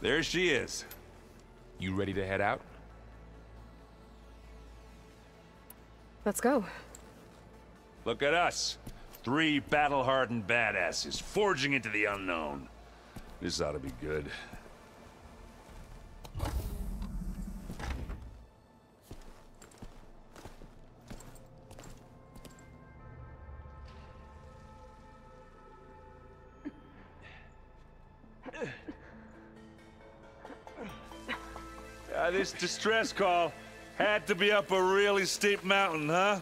There she is. You ready to head out? Let's go. Look at us. 3 battle-hardened badasses forging into the unknown. This ought to be good. This distress call had to be up a really steep mountain, huh?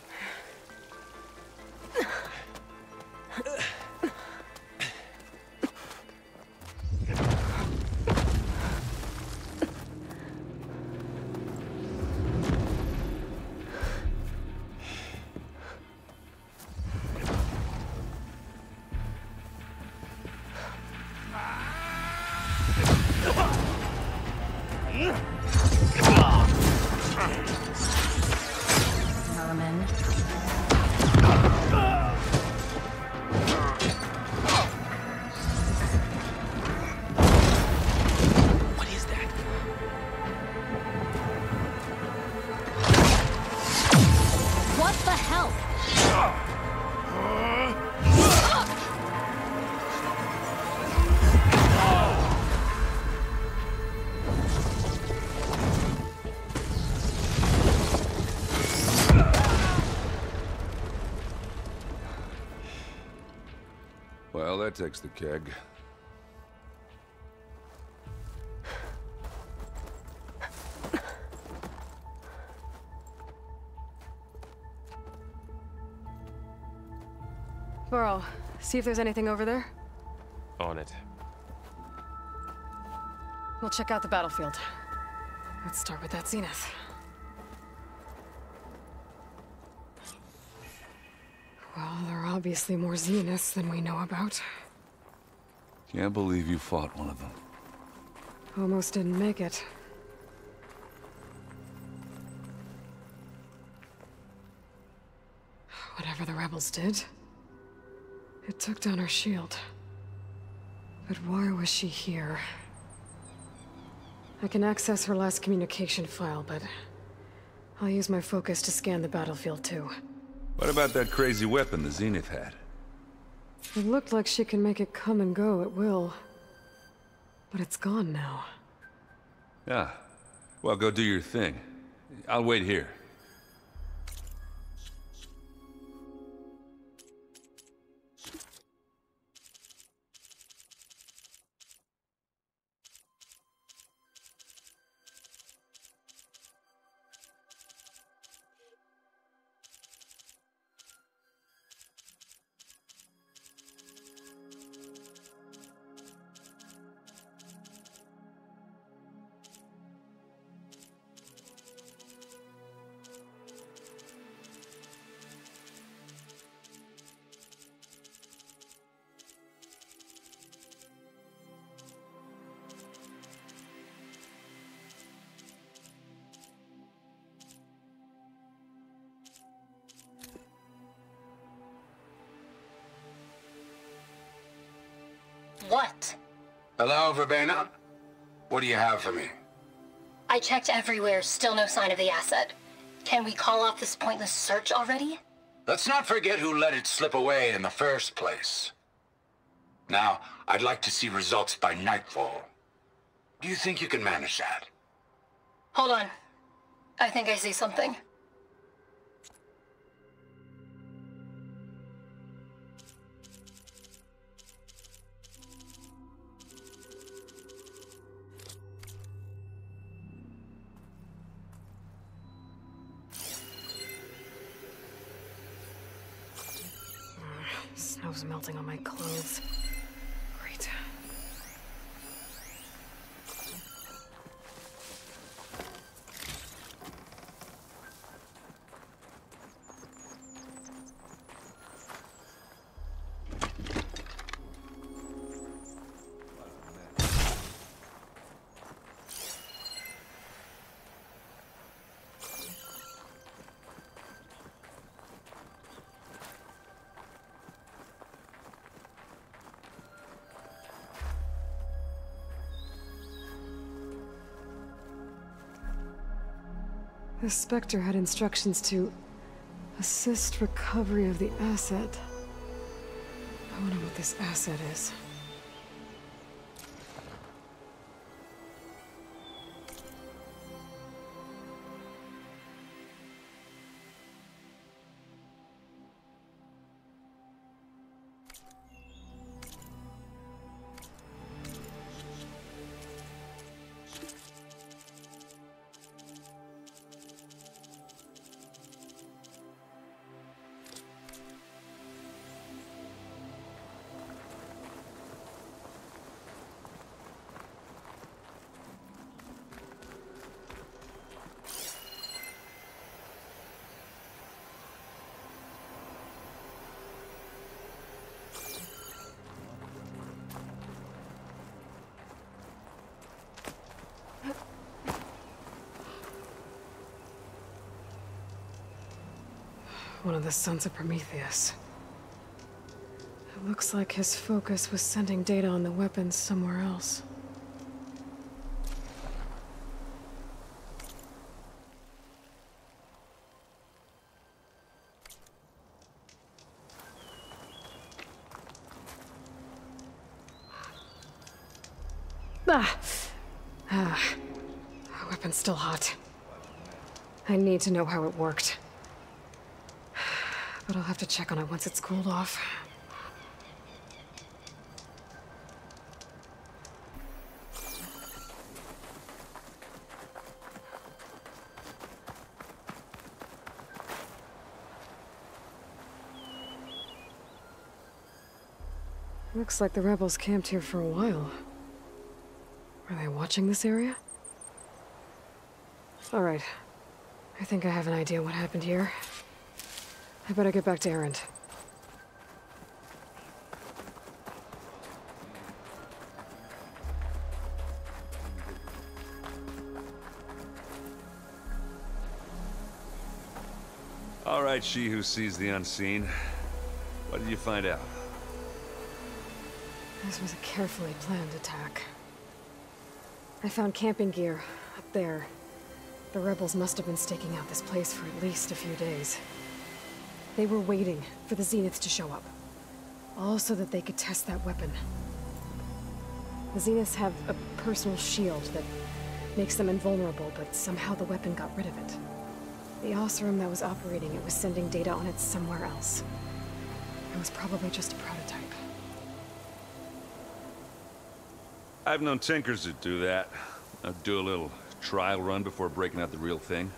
Vermin. What is that? What the hell? Well, that takes the keg. Burrow, see if there's anything over there. On it. We'll check out the battlefield. Let's start with that zenith. Well, there are obviously more zeniths than we know about. Can't believe you fought one of them. Almost didn't make it. Whatever the rebels did, it took down our shield. But why was she here? I can access her last communication file, but I'll use my focus to scan the battlefield too. What about that crazy weapon the Zenith had? It looked like she can make it come and go at will. But it's gone now. Yeah. Well, go do your thing. I'll wait here. What? Hello, Verbena? What do you have for me? I checked everywhere, still no sign of the asset. Can we call off this pointless search already? Let's not forget who let it slip away in the first place. Now, I'd like to see results by nightfall. Do you think you can manage that? Hold on. I think I see something. Snow's melting on my clothes. Great. This Spectre had instructions to assist recovery of the asset. I wonder what this asset is. One of the sons of Prometheus. It looks like his focus was sending data on the weapons somewhere else. The weapon's still hot. I need to know how it worked. But I'll have to check on it once it's cooled off. Looks like the rebels camped here for a while. Are they watching this area? All right. I think I have an idea what happened here. I better get back to Erend. All right, she who sees the unseen. What did you find out? This was a carefully planned attack. I found camping gear up there. The rebels must have been staking out this place for at least a few days. They were waiting for the Zeniths to show up. All so that they could test that weapon. The Zeniths have a personal shield that makes them invulnerable, but somehow the weapon got rid of it. The Oseram that was operating it was sending data on it somewhere else. It was probably just a prototype. I've known tinkers that do that. I'd do a little trial run before breaking out the real thing.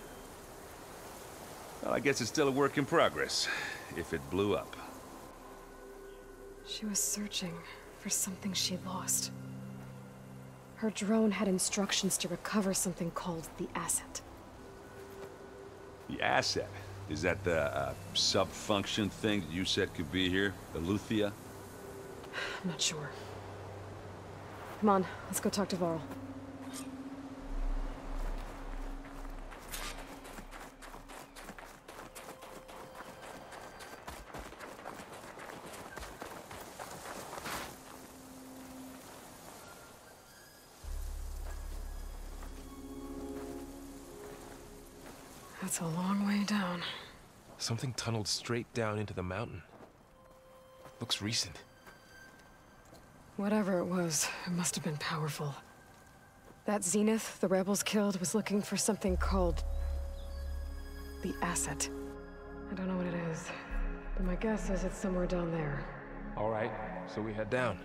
Well, I guess it's still a work in progress, if it blew up. She was searching for something she lost. Her drone had instructions to recover something called the asset. The asset? Is that the sub-function thing that you said could be here? The Luthia? I'm not sure. Come on, let's go talk to Varl. That's a long way down. Something tunneled straight down into the mountain. Looks recent. Whatever it was, it must have been powerful. That Zenith the rebels killed was looking for something called the asset. I don't know what it is, but my guess is it's somewhere down there. All right, so we head down.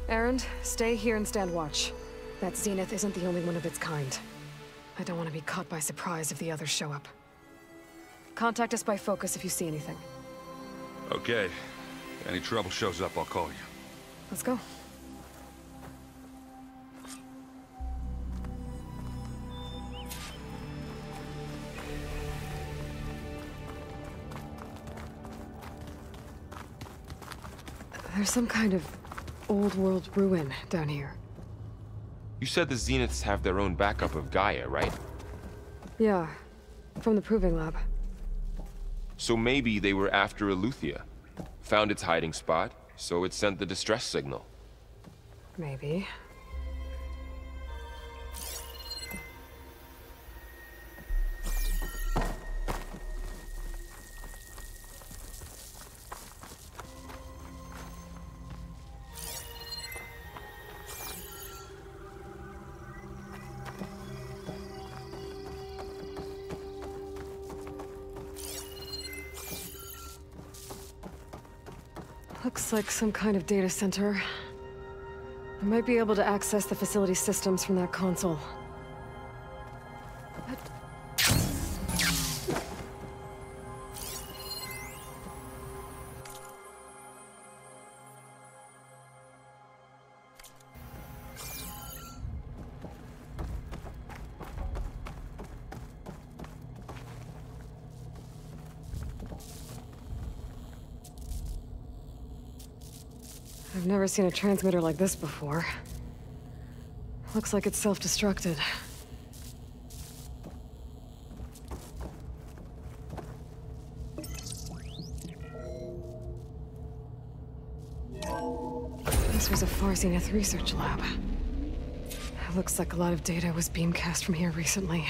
Erend, stay here and stand watch. That Zenith isn't the only one of its kind. I don't want to be caught by surprise if the others show up. Contact us by focus if you see anything. Okay. If any trouble shows up, I'll call you. Let's go. There's some kind of old world ruin down here. You said the Zeniths have their own backup of Gaia, right? Yeah, from the Proving Lab. So maybe they were after Eleuthia. Found its hiding spot, so it sent the distress signal. Maybe. Looks like some kind of data center. I might be able to access the facility systems from that console. I've never seen a transmitter like this before. Looks like it's self-destructed. This was a Far Zenith research lab. It looks like a lot of data was beamcast from here recently.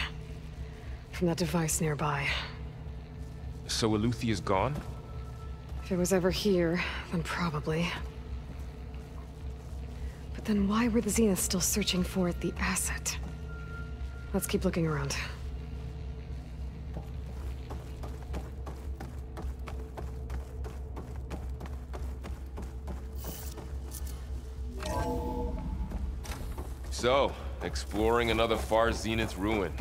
From that device nearby. So Eluthia's gone? If it was ever here, then probably. But then why were the Zeniths still searching for the asset? Let's keep looking around. So, exploring another Far Zenith ruin.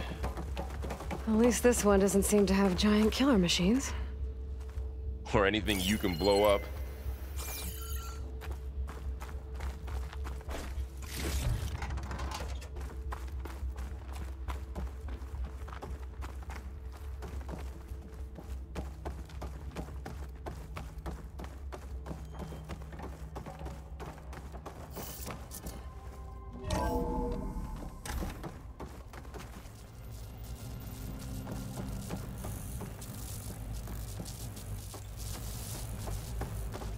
At least this one doesn't seem to have giant killer machines. Or anything you can blow up.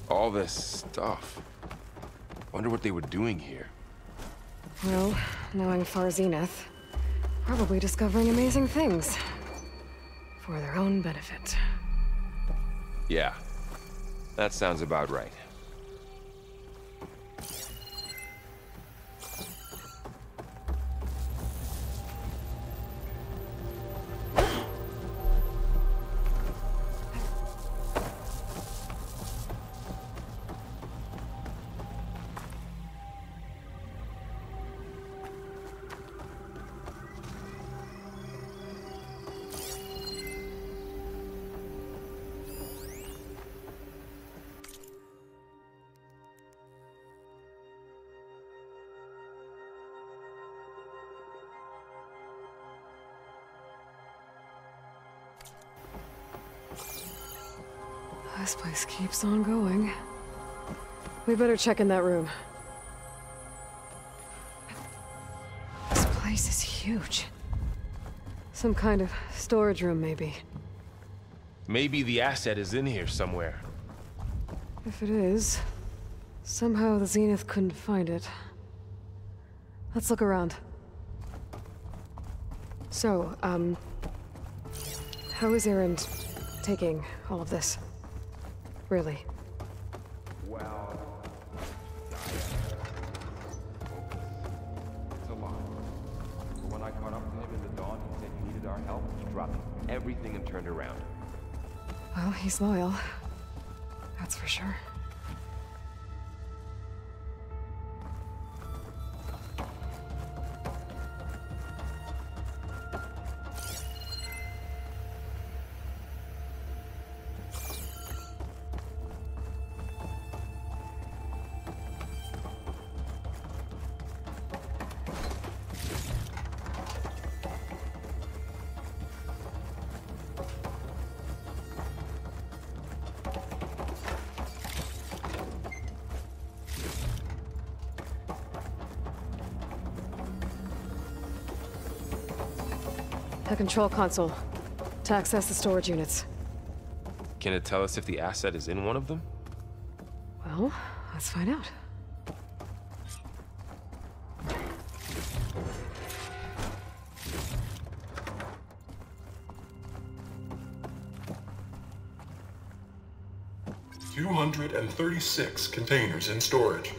All this stuff. Wonder what they were doing here. Well, knowing Far Zenith, probably discovering amazing things. For their own benefit. Yeah, that sounds about right. This place keeps on going. We better check in that room. This place is huge. Some kind of storage room, maybe. Maybe the asset is in here somewhere. If it is, somehow the Zenith couldn't find it. Let's look around. So, how is Erend taking all of this? Really? Well, it's a lot. But when I caught up to him in the dawn, he said he needed our help. He dropped everything and turned around. Well, he's loyal. That's for sure. The control console. To access the storage units. Can it tell us if the asset is in one of them? Well, let's find out. "236 containers in storage.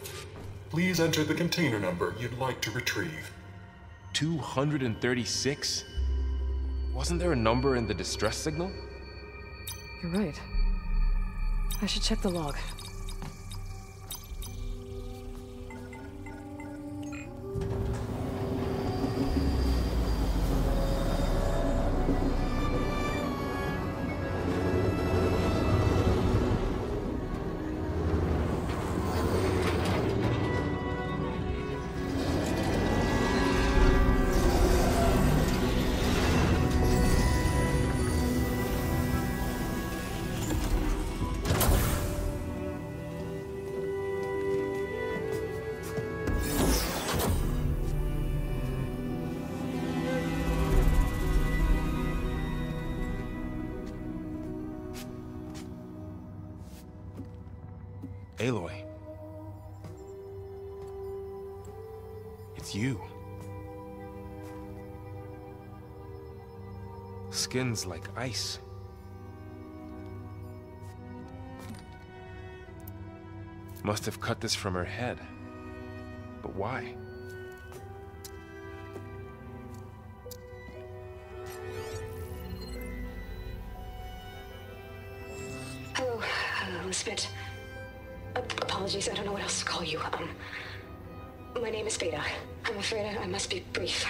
Please enter the container number you'd like to retrieve." 236? Wasn't there a number in the distress signal? You're right. I should check the log. Aloy. It's you. Skin's like ice. Must have cut this from her head. But why? Hello, Elizabeth. Apologies, I don't know what else to call you. My name is Beta. I'm afraid I must be brief.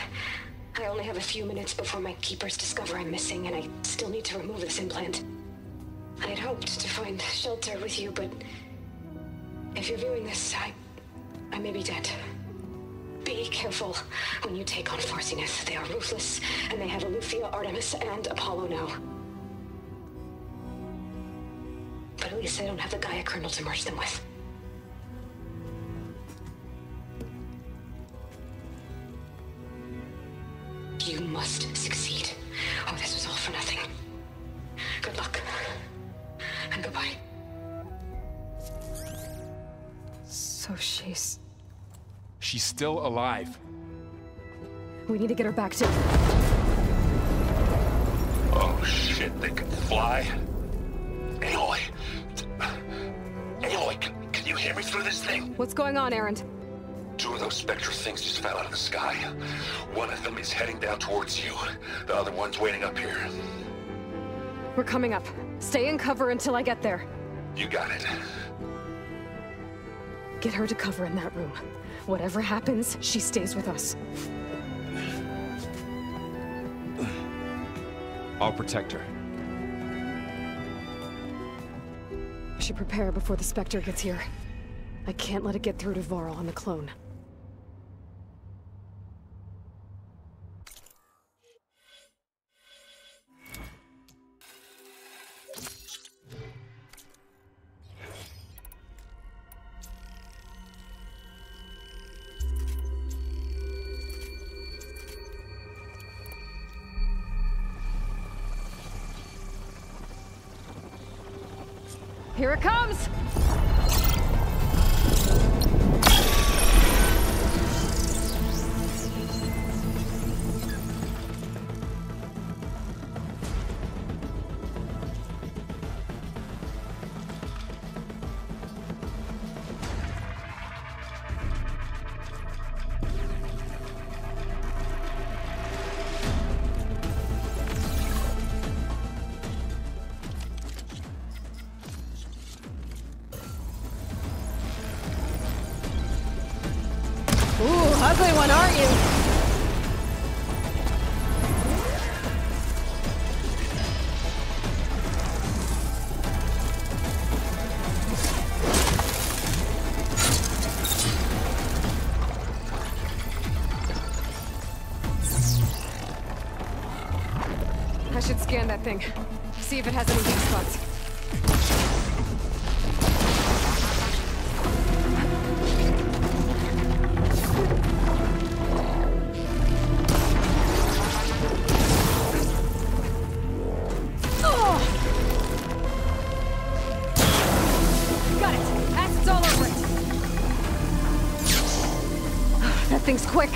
I only have a few minutes before my keepers discover I'm missing, and I still need to remove this implant. I had hoped to find shelter with you, but if you're viewing this, I may be dead. Be careful when you take on Farsiness. They are ruthless, and they have Aletheia, Artemis, and Apollo now. But at least I don't have the Gaia kernel to merge them with. You must succeed. Oh, this was all for nothing. Good luck. And goodbye. So she's... She's still alive. We need to get her back to... Oh shit, they can fly? Aloy! Aloy, can you hear me through this thing? What's going on, Erend? Two of those spectral things just fell out of the sky. One of them is heading down towards you. The other one's waiting up here. We're coming up. Stay in cover until I get there. You got it. Get her to cover in that room. Whatever happens, she stays with us. I'll protect her. I should prepare before the Spectre gets here. I can't let it get through to Varl and the clone. Here it comes! Ugly one, aren't you? I should scan that thing. See if it has any weak spots. That thing's quick.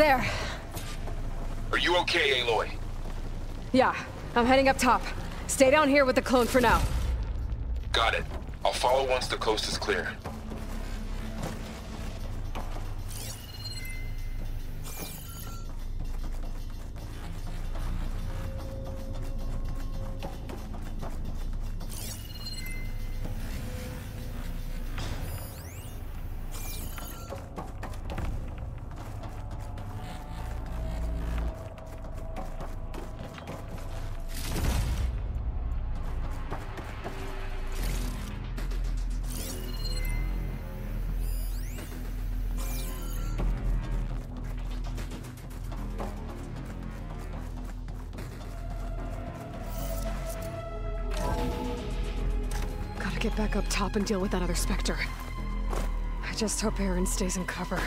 There. Are you okay, Aloy? Yeah, I'm heading up top. Stay down here with the clone for now. Got it. I'll follow once the coast is clear. Get back up top and deal with that other Spectre. I just hope Aaron stays in cover.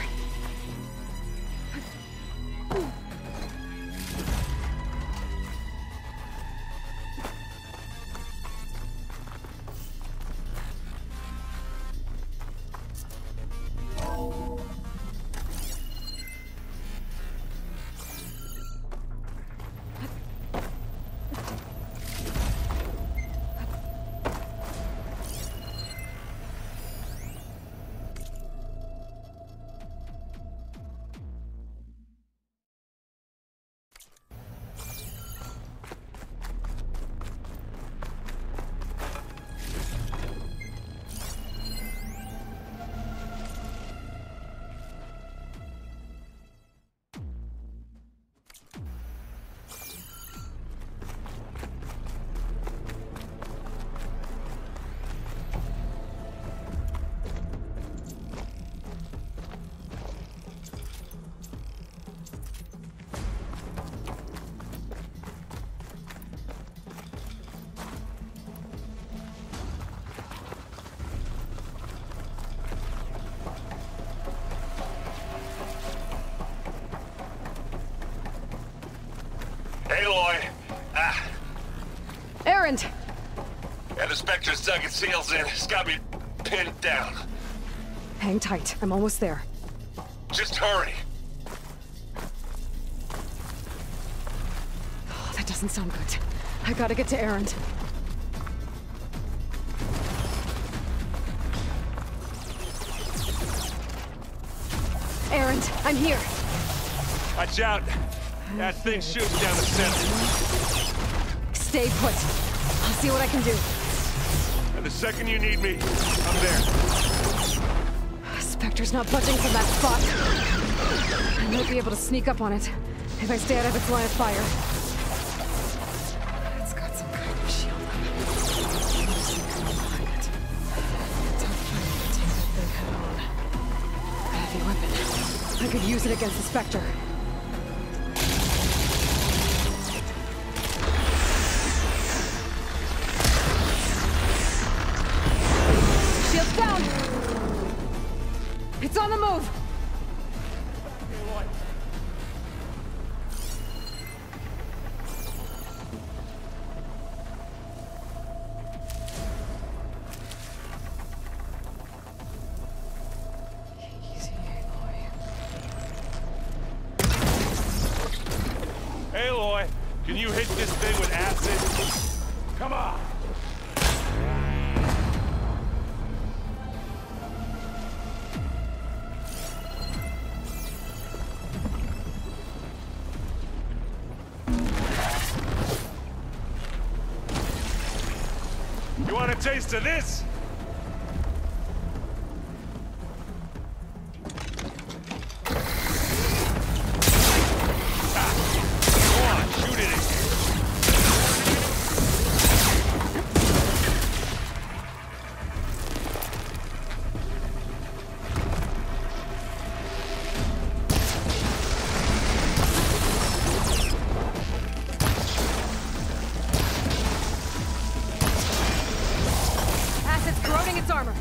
Aloy! Aaron! Yeah, the Spectre's dug its heels in. It's got me pinned down. Hang tight. I'm almost there. Just hurry. Oh, that doesn't sound good. I gotta get to Aaron. Aaron, I'm here. Watch out. That thing shoots down the center. Stay put. I'll see what I can do. And the second you need me, I'm there. Spectre's not budging from that spot. I might be able to sneak up on it if I stay out of its line of fire. It's got some kind of shield up. Behind it. Tough fight to take that thing head on. A heavy weapon. I could use it against the Spectre. Shield's down! It's on the move! Easy, Aloy. Aloy, can you hit this thing with acid? Come on! You want a taste of this? Go on, shoot it again. Acid's corroding its armor.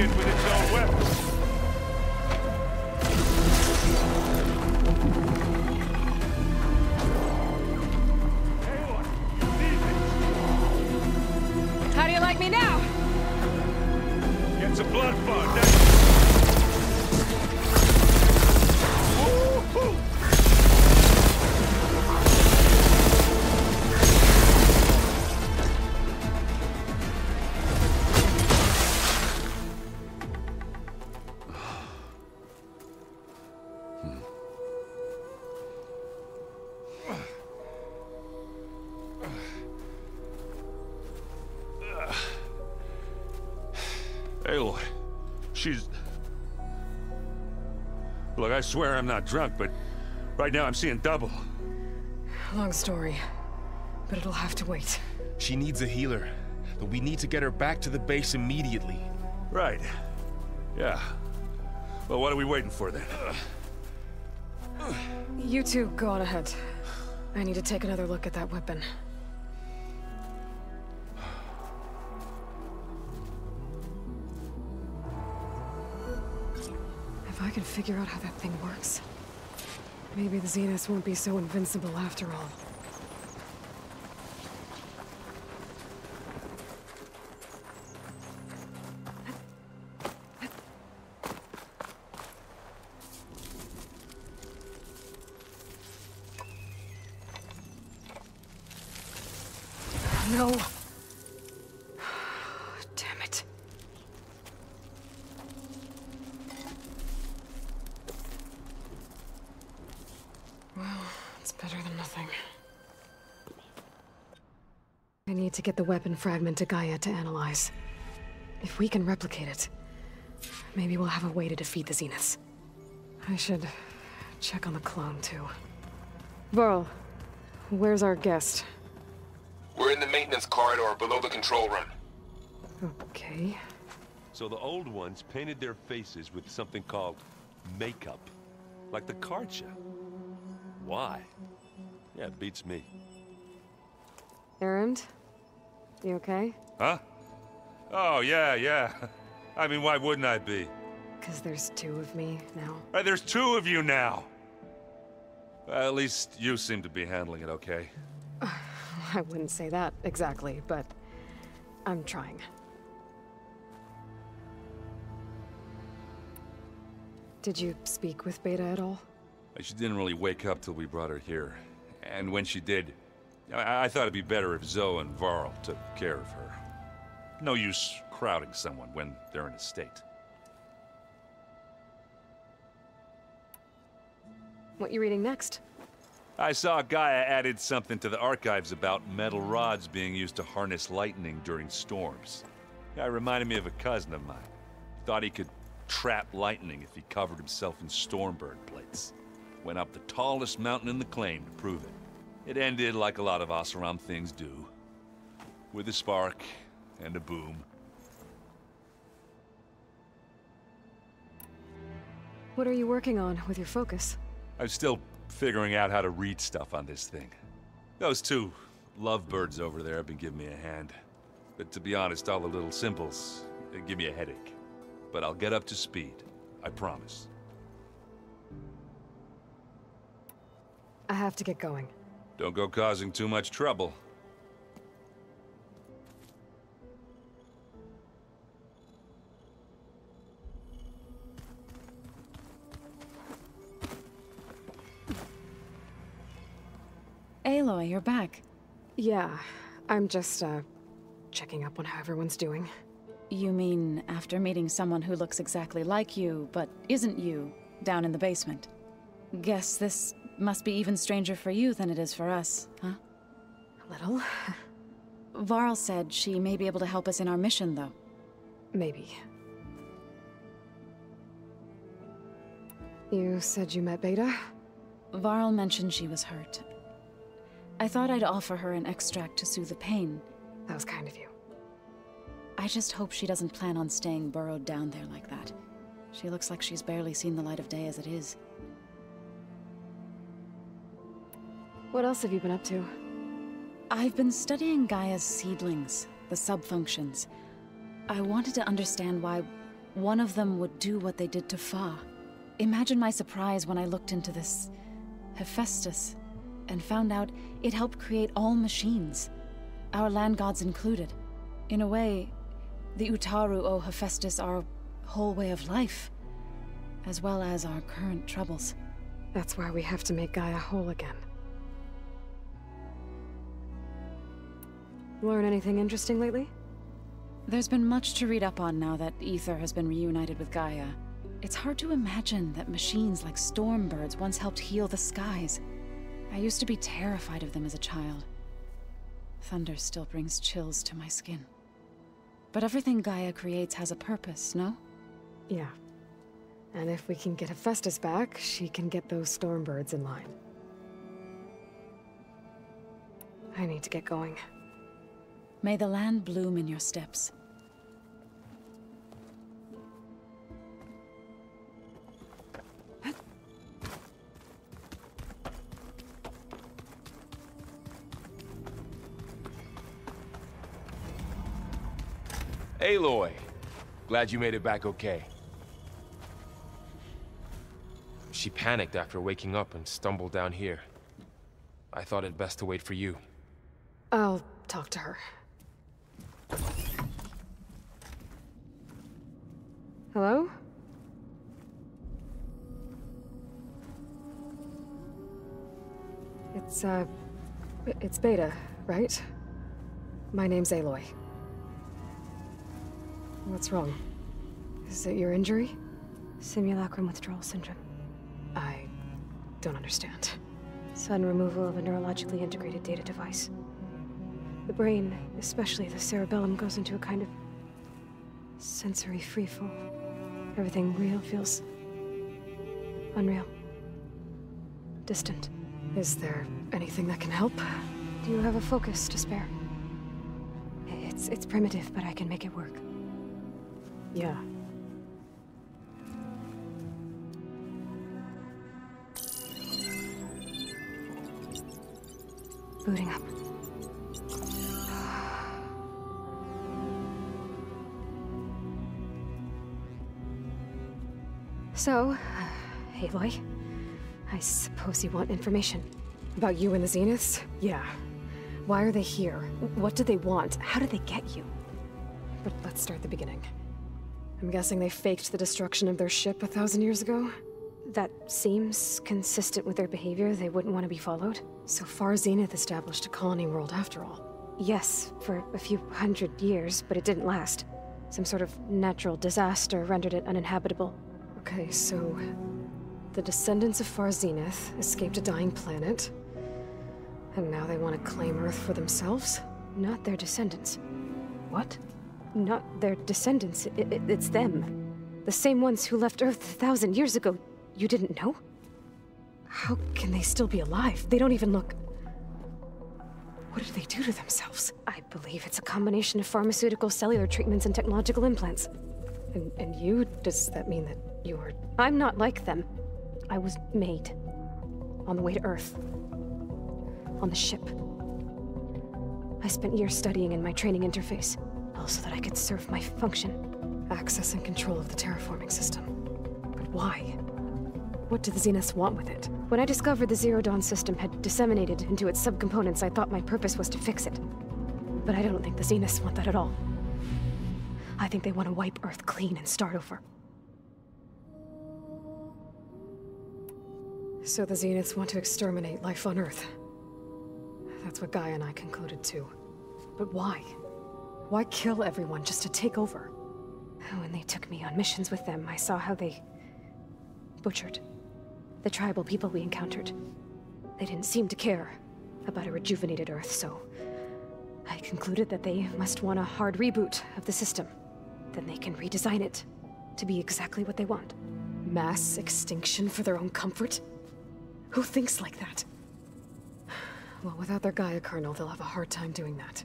loaded with its own weapons. How do you like me now? It's a blood fund. Woo-hoo! Aloy, she's... Look, I swear I'm not drunk, but right now I'm seeing double. Long story, but it'll have to wait. She needs a healer, but we need to get her back to the base immediately. Right. Yeah. Well, what are we waiting for then? You two go on ahead. I need to take another look at that weapon. If I can figure out how that thing works, maybe the Zeniths won't be so invincible after all. No. Damn it. Well, it's better than nothing. I need to get the weapon fragment to Gaia to analyze. If we can replicate it, maybe we'll have a way to defeat the Zeniths. I should check on the clone, too. Varl, where's our guest? We're in the maintenance corridor below the control room. Okay. So the old ones painted their faces with something called makeup. Like the card show. Why? Yeah, it beats me. Erend? You okay? Huh? Oh, yeah. I mean, why wouldn't I be? 'Cause there's two of me now. Right, there's two of you now! Well, at least you seem to be handling it okay. I wouldn't say that exactly, but I'm trying. Did you speak with Beta at all? She didn't really wake up till we brought her here. And when she did, I thought it'd be better if Zoe and Varl took care of her. No use crowding someone when they're in a state. What you reading next? I saw Gaia added something to the archives about metal rods being used to harness lightning during storms. Guy reminded me of a cousin of mine. Thought he could trap lightning if he covered himself in Stormbird plates. Went up the tallest mountain in the claim to prove it. It ended like a lot of Oseram things do. With a spark and a boom. What are you working on with your focus? I'm still figuring out how to read stuff on this thing. Those two lovebirds over there have been giving me a hand. But to be honest, all the little symbols, they give me a headache. But I'll get up to speed. I promise. I have to get going. Don't go causing too much trouble. Aloy, you're back. Yeah, I'm just, checking up on how everyone's doing. You mean after meeting someone who looks exactly like you, but isn't you, down in the basement? Guess this must be even stranger for you than it is for us, huh? A little. Varl said she may be able to help us in our mission, though. Maybe. You said you met Beta? Varl mentioned she was hurt. I thought I'd offer her an extract to soothe the pain. That was kind of you. I just hope she doesn't plan on staying burrowed down there like that. She looks like she's barely seen the light of day as it is. What else have you been up to? I've been studying Gaia's seedlings, the subfunctions. I wanted to understand why one of them would do what they did to Fa. Imagine my surprise when I looked into this Hephaestus and found out it helped create all machines, our land gods included. In a way, the Utaru owe Hephaestus our whole way of life, as well as our current troubles. That's why we have to make Gaia whole again. Learn anything interesting lately? There's been much to read up on now that Ether has been reunited with Gaia. It's hard to imagine that machines like Stormbirds once helped heal the skies. I used to be terrified of them as a child. Thunder still brings chills to my skin. But everything Gaia creates has a purpose, no? Yeah. And if we can get Hephaestus back, she can get those Stormbirds in line. I need to get going. May the land bloom in your steps. Aloy! Glad you made it back okay. She panicked after waking up and stumbled down here. I thought it best to wait for you. I'll talk to her. Hello? It's Beta, right? My name's Aloy. What's wrong? Is it your injury? Simulacrum withdrawal syndrome. I don't understand. Sudden removal of a neurologically integrated data device. The brain, especially the cerebellum, goes into a kind of sensory freefall. Everything real feels unreal. Distant. Is there anything that can help? Do you have a focus to spare? It's primitive, but I can make it work. Yeah. Booting up. So, Aloy, I suppose you want information. About you and the Zeniths? Yeah. Why are they here? What do they want? How did they get you? But let's start at the beginning. I'm guessing they faked the destruction of their ship 1,000 years ago? That seems consistent with their behavior. They wouldn't want to be followed. So far, Zenith established a colony world after all. Yes, for a few hundred years, but it didn't last. Some sort of natural disaster rendered it uninhabitable. Okay, so the descendants of Far Zenith escaped a dying planet, and now they want to claim Earth for themselves? Not their descendants. What? Not their descendants. It's them. The same ones who left Earth 1,000 years ago. You didn't know? How can they still be alive? They don't even look... What did they do to themselves? I believe it's a combination of pharmaceutical, cellular treatments, and technological implants. And you? Does that mean that you're... I'm not like them. I was made. On the way to Earth. On the ship. I spent years studying in my training interface, all so that I could serve my function. Access and control of the terraforming system. But why? What do the Zeniths want with it? When I discovered the Zero Dawn system had disseminated into its subcomponents, I thought my purpose was to fix it. But I don't think the Zeniths want that at all. I think they want to wipe Earth clean and start over. So the Zeniths want to exterminate life on Earth. That's what Gaia and I concluded too. But why? Why kill everyone just to take over? When they took me on missions with them, I saw how they butchered the tribal people we encountered. They didn't seem to care about a rejuvenated Earth, so I concluded that they must want a hard reboot of the system. Then they can redesign it to be exactly what they want. Mass extinction for their own comfort? Who thinks like that? Well, without their Gaia kernel, they'll have a hard time doing that.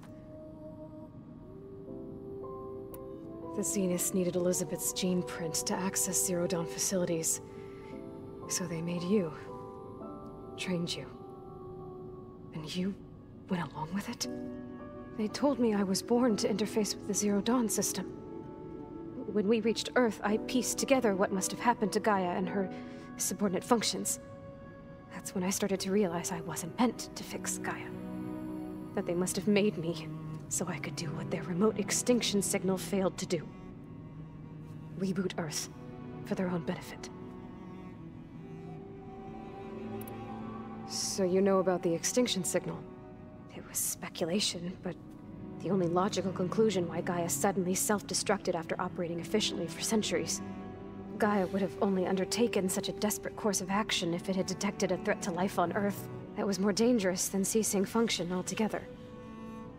The Zeniths needed Elizabeth's gene print to access Zero Dawn facilities. So they made you. Trained you. And you went along with it? They told me I was born to interface with the Zero Dawn system. when we reached Earth, I pieced together what must have happened to Gaia and her subordinate functions. That's when I started to realize I wasn't meant to fix Gaia. That they must have made me so I could do what their remote extinction signal failed to do. Reboot Earth for their own benefit. So you know about the extinction signal? It was speculation, but the only logical conclusion why Gaia suddenly self-destructed after operating efficiently for centuries. Gaia would have only undertaken such a desperate course of action if it had detected a threat to life on Earth that was more dangerous than ceasing function altogether.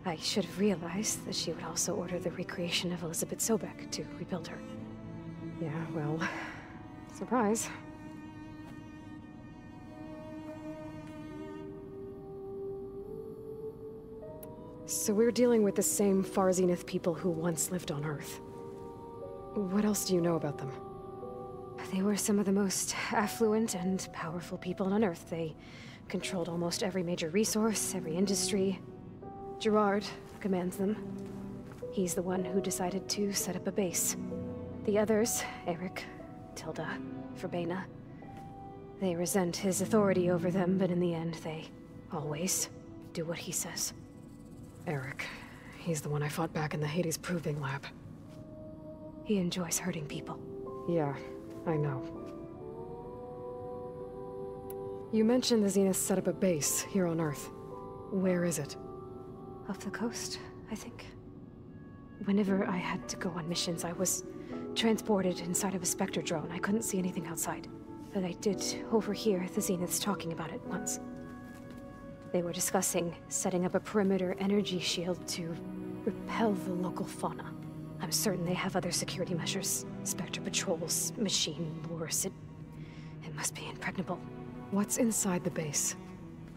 I should have realized that she would also order the recreation of Elizabeth Sobek to rebuild her. Yeah, well, surprise. So we're dealing with the same Far Zenith people who once lived on Earth. What else do you know about them? They were some of the most affluent and powerful people on Earth. They controlled almost every major resource, every industry. Gerard commands them. He's the one who decided to set up a base. The others, Eric, Tilda, Verbena, they resent his authority over them, but in the end, they always do what he says. Eric. He's the one I fought back in the Hades Proving Lab. He enjoys hurting people. Yeah, I know. You mentioned the Zenith set up a base here on Earth. Where is it? Off the coast, I think. Whenever I had to go on missions, I was transported inside of a Spectre drone. I couldn't see anything outside. But I did overhear the Zeniths talking about it once. They were discussing setting up a perimeter energy shield to repel the local fauna. I'm certain they have other security measures. Spectre patrols, machine lures. It must be impregnable. What's inside the base?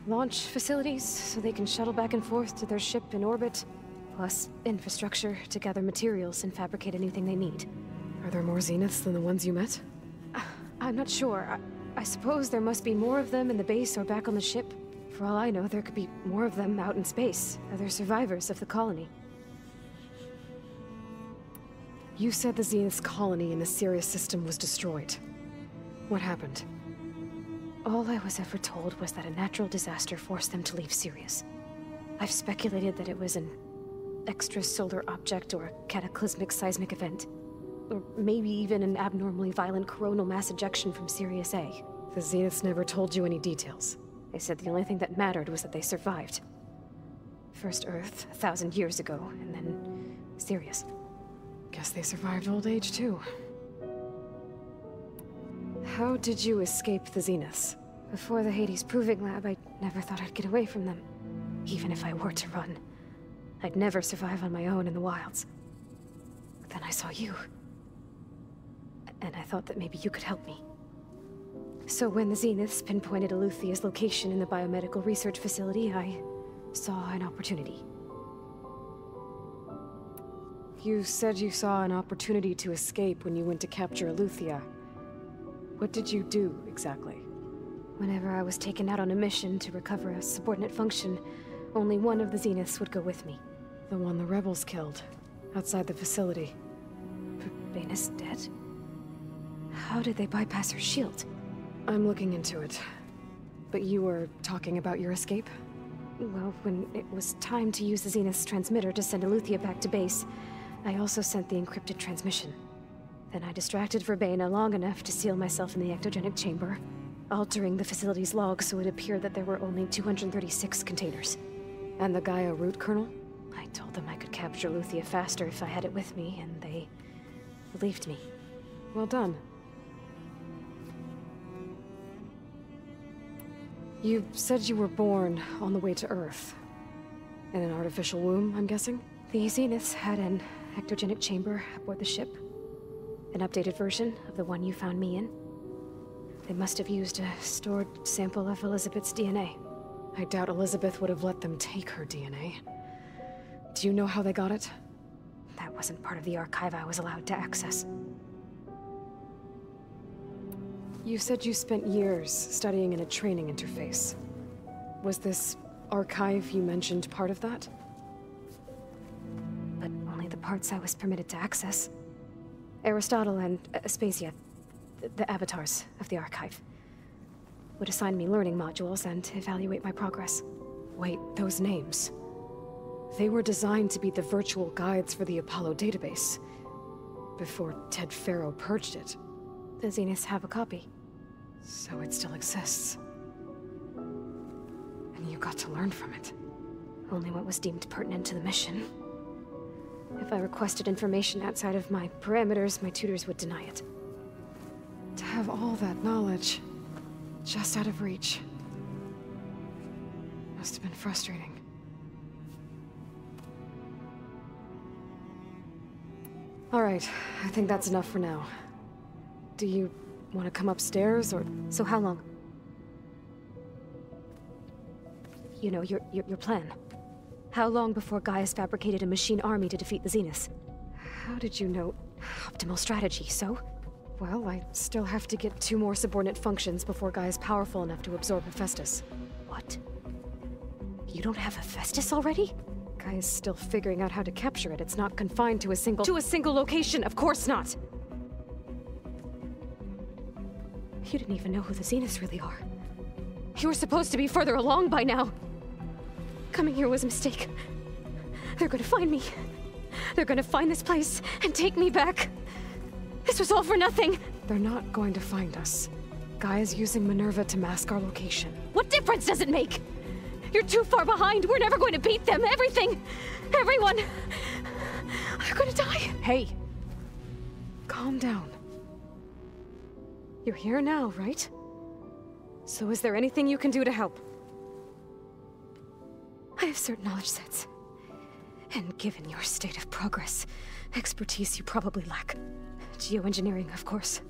Launch facilities, so they can shuttle back and forth to their ship in orbit. Plus infrastructure to gather materials and fabricate anything they need. Are there more Zeniths than the ones you met? I'm not sure. I suppose there must be more of them in the base or back on the ship. For all I know, there could be more of them out in space. Other survivors of the colony. You said the Zenith's colony in the Sirius system was destroyed. What happened? All I was ever told was that a natural disaster forced them to leave Sirius. I've speculated that it was an extrasolar object or a cataclysmic seismic event. Or maybe even an abnormally violent coronal mass ejection from Sirius A. The Zeniths never told you any details. They said the only thing that mattered was that they survived. First Earth, 1,000 years ago, and then Sirius. Guess they survived old age, too. How did you escape the Zeniths? Before the Hades Proving Lab, I never thought I'd get away from them. Even if I were to run. I'd never survive on my own in the wilds. But then I saw you. And I thought that maybe you could help me. So when the Zeniths pinpointed Eluthia's location in the biomedical research facility, I saw an opportunity. You said you saw an opportunity to escape when you went to capture Eluthia. What did you do, exactly? Whenever I was taken out on a mission to recover a subordinate function, only one of the Zeniths would go with me. The one the rebels killed, outside the facility. Verbena's dead? How did they bypass her shield? I'm looking into it. But you were talking about your escape? Well, when it was time to use the Zenith's transmitter to send Eluthia back to base, I also sent the encrypted transmission. Then I distracted Verbena long enough to seal myself in the ectogenic chamber, altering the facility's log so it appeared that there were only 236 containers. And the Gaia root kernel? I told them I could capture Eluthia faster if I had it with me, and they believed me. Well done. You said you were born on the way to Earth. In an artificial womb, I'm guessing? The Zeniths had an ectogenic chamber aboard the ship. An updated version of the one you found me in. They must have used a stored sample of Elizabeth's DNA. I doubt Elizabeth would have let them take her DNA. Do you know how they got it? That wasn't part of the archive I was allowed to access. You said you spent years studying in a training interface. Was this archive you mentioned part of that? But only the parts I was permitted to access. Aristotle and Aspasia, the avatars of the Archive, would assign me learning modules and evaluate my progress. Wait, those names. They were designed to be the virtual guides for the Apollo database. Before Ted Faro purged it. The Zeniths have a copy. So it still exists. And you got to learn from it. Only what was deemed pertinent to the mission. If I requested information outside of my parameters, my tutors would deny it. To have all that knowledge, just out of reach, must have been frustrating. All right, I think that's enough for now. Do you want to come upstairs, or... So how long? You know, your plan. How long before Gaius fabricated a machine army to defeat the Zeniths? How did you know? Optimal strategy, so? Well, I still have to get 2 more subordinate functions before Gaia's powerful enough to absorb Hephaestus. What? You don't have Hephaestus already? Gaia's still figuring out how to capture it. It's not confined to a single... To a single location, of course not! You didn't even know who the Zeniths really are. You were supposed to be further along by now. Coming here was a mistake. They're gonna find me. They're gonna find this place and take me back. This was all for nothing. They're not going to find us. Gaia's using Minerva to mask our location. What difference does it make? You're too far behind. We're never going to beat them. Everything. Everyone. They're gonna die. Hey. Calm down. You're here now, right? So is there anything you can do to help? I have certain knowledge sets. And given your state of progress, expertise you probably lack. Geoengineering, of course.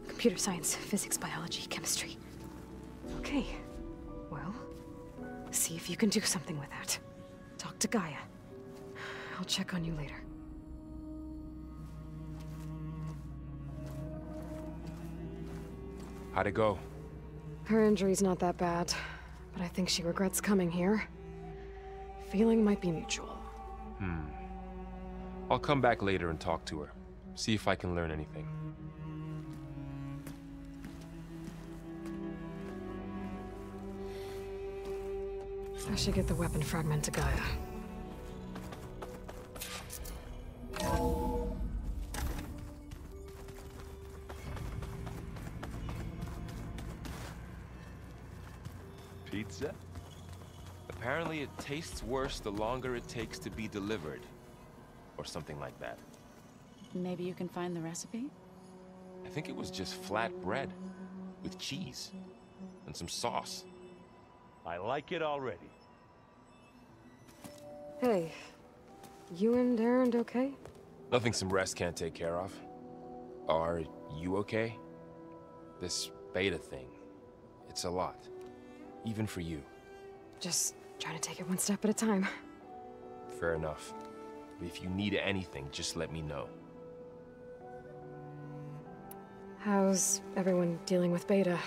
Computer science, physics, biology, chemistry. Okay. Well, see if you can do something with that. Talk to Gaia. I'll check on you later. How'd it go? Her injury's not that bad, but I think she regrets coming here. Feeling might be mutual. I'll come back later and talk to her. See if I can learn anything. I should get the weapon fragment to Gaia. Pizza? Apparently it tastes worse the longer it takes to be delivered. Or something like that. Maybe you can find the recipe? I think it was just flat bread. With cheese. And some sauce. I like it already. Hey, you and Aaron okay? Nothing some rest can't take care of. Are you okay? This beta thing, it's a lot. Even for you. Just trying to take it one step at a time. Fair enough. If you need anything, just let me know. How's everyone dealing with beta?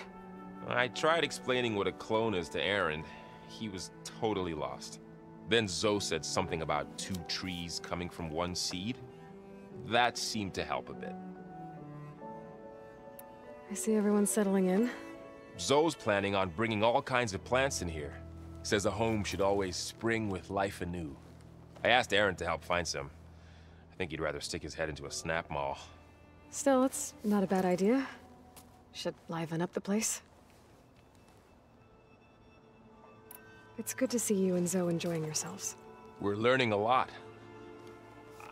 I tried explaining what a clone is to Aaron. He was totally lost. Then Zoe said something about 2 trees coming from 1 seed. That seemed to help a bit. I see everyone settling in. Zoe's planning on bringing all kinds of plants in here. Says a home should always spring with life anew. I asked Aaron to help find some. I think he'd rather stick his head into a snap mall. Still, it's not a bad idea. Should liven up the place. It's good to see you and Zoe enjoying yourselves. We're learning a lot.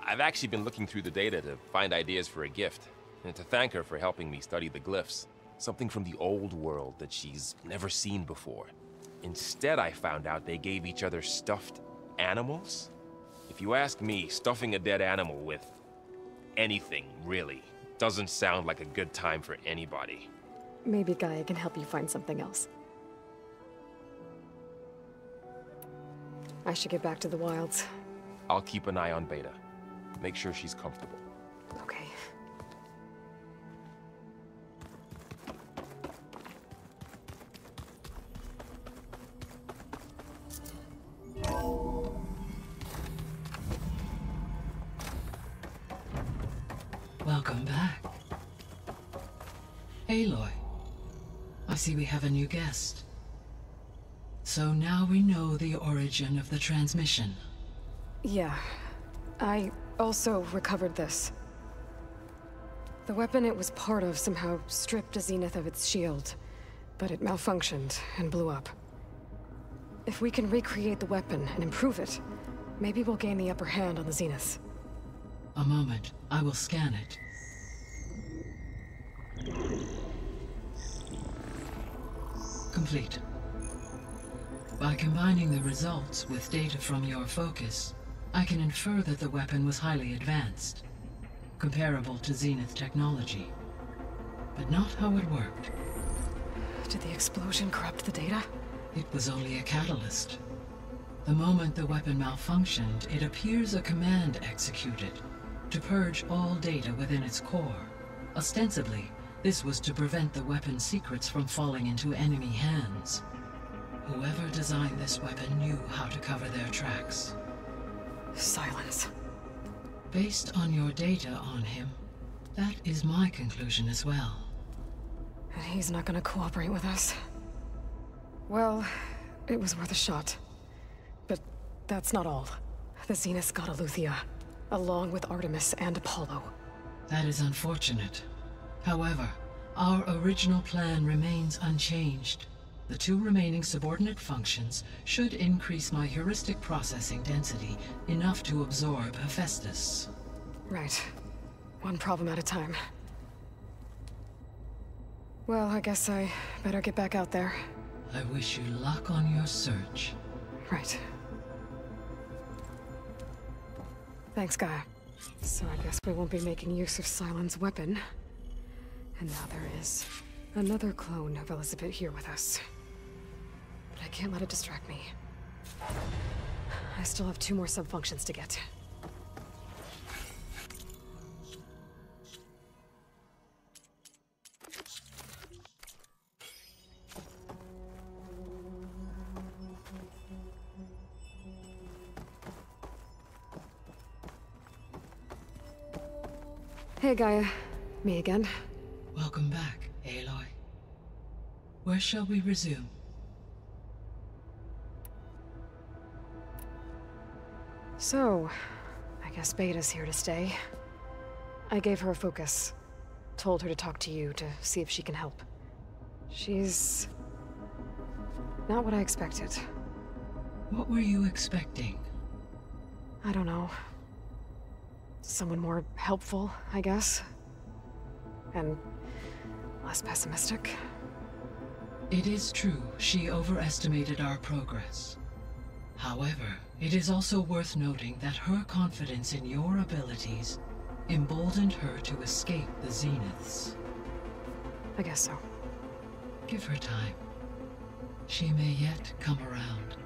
I've actually been looking through the data to find ideas for a gift, and to thank her for helping me study the glyphs. Something from the old world that she's never seen before. Instead, I found out they gave each other stuffed animals. If you ask me, stuffing a dead animal with anything, really, doesn't sound like a good time for anybody. Maybe Gaia can help you find something else. I should get back to the wilds. I'll keep an eye on Beta. Make sure she's comfortable. Okay. Welcome back. Aloy, I see we have a new guest. So now we know the origin of the transmission. Yeah. I also recovered this. The weapon it was part of somehow stripped Zenith of its shield, but it malfunctioned and blew up. If we can recreate the weapon and improve it, maybe we'll gain the upper hand on the Zeniths. A moment. I will scan it. Complete. By combining the results with data from your focus, I can infer that the weapon was highly advanced, comparable to Zenith technology. But not how it worked. Did the explosion corrupt the data? It was only a catalyst. The moment the weapon malfunctioned, it appears a command executed to purge all data within its core. Ostensibly, this was to prevent the weapon's secrets from falling into enemy hands. Whoever designed this weapon knew how to cover their tracks. Silence. Based on your data on him, that is my conclusion as well. And he's not gonna cooperate with us. Well, it was worth a shot. But that's not all. The Zeniths got Aletheia, along with Artemis and Apollo. That is unfortunate. However, our original plan remains unchanged. The two remaining subordinate functions should increase my heuristic processing density enough to absorb Hephaestus. Right. One problem at a time. Well, I guess I better get back out there. I wish you luck on your search. Right. Thanks, Gaia. So I guess we won't be making use of Cylon's weapon. And now there is another clone of Elizabeth here with us. But I can't let it distract me. I still have 2 more subfunctions to get. Hey, Gaia. Me again. Welcome back, Aloy. Where shall we resume? So, I guess Beta's here to stay. I gave her a focus. Told her to talk to you to see if she can help. She's not what I expected. What were you expecting? I don't know. Someone more helpful, I guess. And less pessimistic. It is true, she overestimated our progress. However, it is also worth noting that her confidence in your abilities emboldened her to escape the Zeniths. I guess so. Give her time. She may yet come around.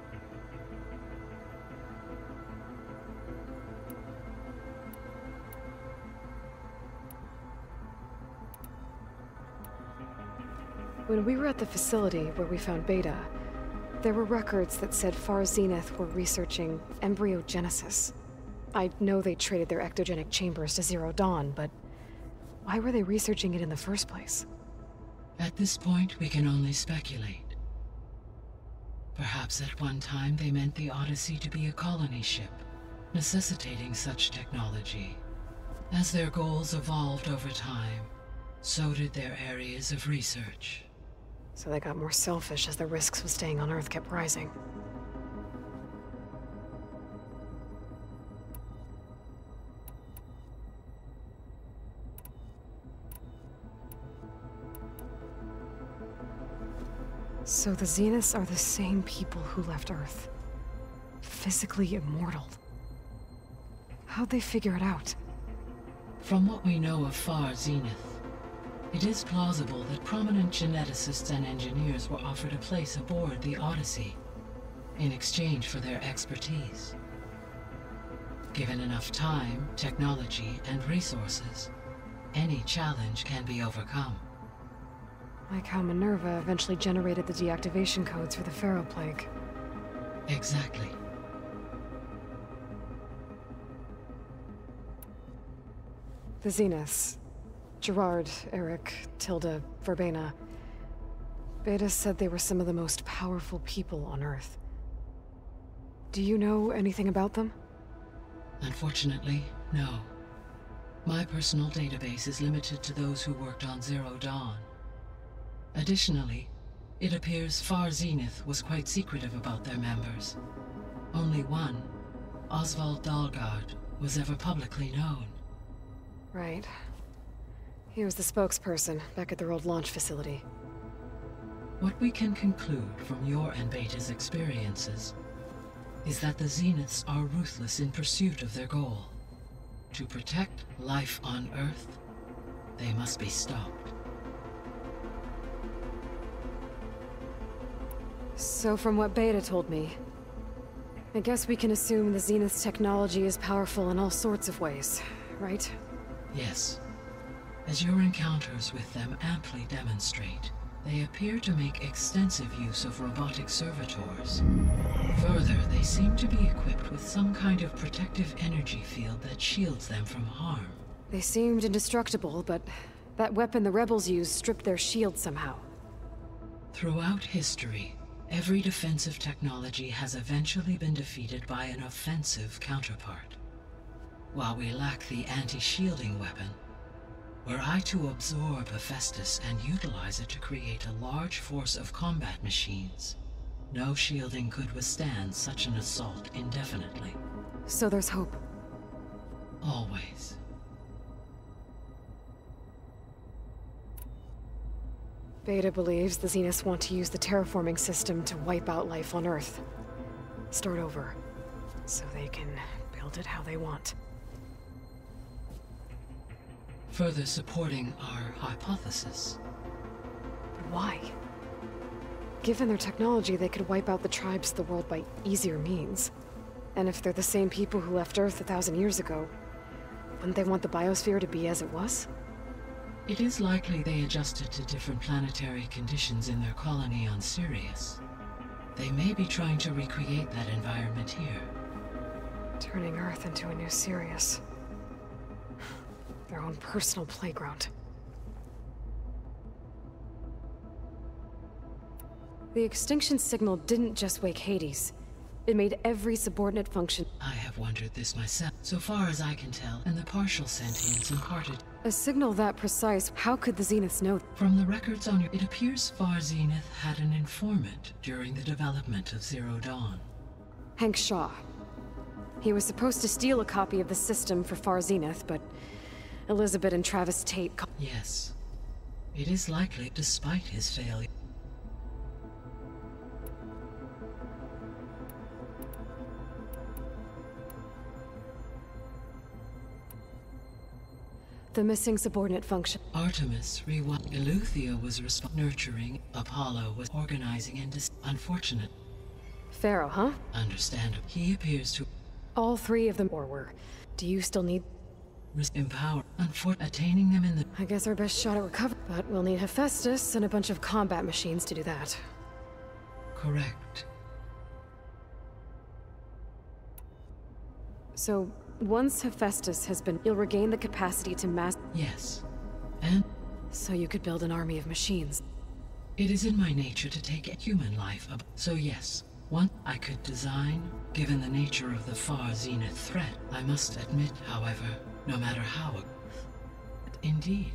When we were at the facility where we found Beta, there were records that said Far Zenith were researching embryogenesis. I know they traded their ectogenic chambers to Zero Dawn, but why were they researching it in the first place? At this point, we can only speculate. Perhaps at one time they meant the Odyssey to be a colony ship, necessitating such technology. As their goals evolved over time, so did their areas of research. So they got more selfish as the risks of staying on Earth kept rising. So the Zeniths are the same people who left Earth. Physically immortal. How'd they figure it out? From what we know of Far Zenith, it is plausible that prominent geneticists and engineers were offered a place aboard the Odyssey in exchange for their expertise. Given enough time, technology, and resources, any challenge can be overcome. Like how Minerva eventually generated the deactivation codes for the Pharaoh Plague. Exactly. The Zeniths. Gerard, Eric, Tilda, Verbena. Beta said they were some of the most powerful people on Earth. Do you know anything about them? Unfortunately, no. My personal database is limited to those who worked on Zero Dawn. Additionally, it appears Far Zenith was quite secretive about their members. Only one, Oswald Dahlgard, was ever publicly known. Right. He was the spokesperson back at their old launch facility. What we can conclude from your and Beta's experiences is that the Zeniths are ruthless in pursuit of their goal. To protect life on Earth, they must be stopped. So from what Beta told me, I guess we can assume the Zenith's technology is powerful in all sorts of ways, right? Yes. As your encounters with them amply demonstrate, they appear to make extensive use of robotic servitors. Further, they seem to be equipped with some kind of protective energy field that shields them from harm. They seemed indestructible, but that weapon the rebels used stripped their shield somehow. Throughout history, every defensive technology has eventually been defeated by an offensive counterpart. While we lack the anti-shielding weapon, were I to absorb Hephaestus and utilize it to create a large force of combat machines, no shielding could withstand such an assault indefinitely. So there's hope. Always. Beta believes the Zeniths want to use the terraforming system to wipe out life on Earth. Start over, so they can build it how they want. Further supporting our hypothesis. But why? Given their technology, they could wipe out the tribes of the world by easier means. And if they're the same people who left Earth 1,000 years ago, wouldn't they want the biosphere to be as it was? It is likely they adjusted to different planetary conditions in their colony on Sirius. They may be trying to recreate that environment here. Turning Earth into a new Sirius. Their own personal playground. The extinction signal didn't just wake Hades. It made every subordinate function. I have wondered this myself. So far as I can tell, and the partial sentience imparted. A signal that precise, how could the Zeniths know? From the records on your... It appears Far Zenith had an informant during the development of Zero Dawn. Hank Shaw. He was supposed to steal a copy of the system for Far Zenith, but Elizabeth and Travis Tate... Yes. It is likely, despite his failure. The missing subordinate function. Artemis rewound. Eleuthia was nurturing. Apollo was organizing and unfortunate. Pharaoh, huh? Understandable. He appears to... All three of them were. Do you still need... Empower. Attaining them in the... I guess our best shot at recovery. But we'll need Hephaestus and a bunch of combat machines to do that. Correct. So... Once Hephaestus has been, you'll regain the capacity to mass... Yes. And? So you could build an army of machines. It is in my nature to take a human life up. So yes, one I could design, given the nature of the Far Zenith threat. I must admit, however, no matter how... Indeed.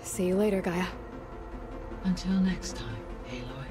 See you later, Gaia. Until next time, Aloy.